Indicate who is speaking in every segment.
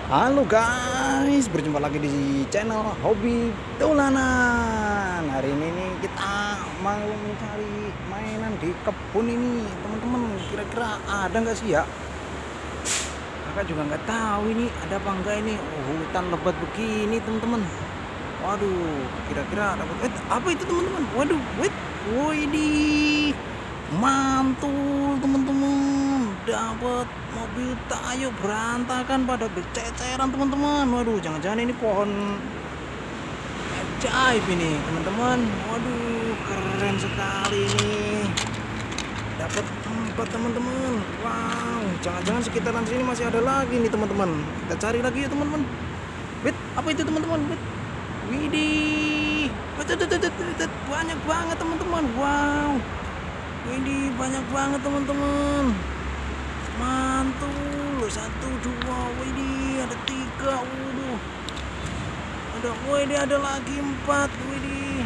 Speaker 1: Halo guys, berjumpa lagi di channel Hobi Dolanan. Hari ini nih kita mau mencari mainan di kebun ini, teman-teman. Kira-kira ada nggak sih ya? Kakak juga nggak tahu ini ada apa enggak ini. Oh, hutan lebat begini, teman-teman. Waduh, kira-kira dapat. Apa itu, teman-teman? Waduh, widih, mantul, teman-teman. Dapat mobil Tayo berantakan pada berceceran, teman-teman. Waduh, jangan-jangan ini pohon ajaib ini, teman-teman. Waduh, keren sekali ini. Dapat 4, teman-teman. Wow, jangan-jangan sekitaran sini masih ada lagi nih, teman-teman. Kita cari lagi ya, teman-teman. Apa itu, teman-teman? Widih, banyak banget, teman-teman. Wow, widih, banyak banget, teman-teman. Mantul, 1, 2, widih, ada 3, widih, ada lagi 4, widih.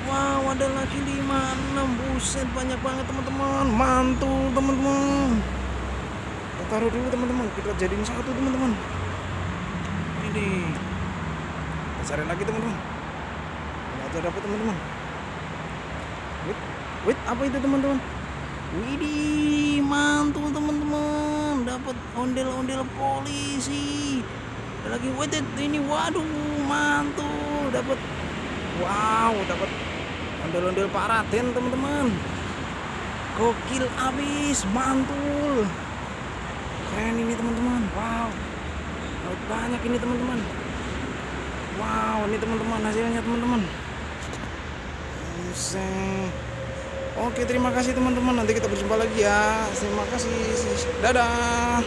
Speaker 1: Wow, ada lagi 5, 6, buset, banyak banget, teman-teman. Mantul, teman-teman. Kita taruh dulu, teman-teman. Kita jadiin 1, teman-teman. Widih. Kita cari lagi, teman-teman. Ternyata dapat, teman-teman. Apa itu, teman-teman? Widih, mantul, teman-teman. Dapat ondel-ondel polisi. Ada lagi, ini, waduh, mantul. Dapat, wow, dapat ondel-ondel Pak Raden, teman-teman. Gokil abis, mantul. Keren ini, teman-teman. Wow, dapat banyak ini, teman-teman. Wow, ini, teman-teman, hasilnya, teman-teman. Buset. Oke, terima kasih, teman-teman. Nanti kita berjumpa lagi ya. Terima kasih. Dadah.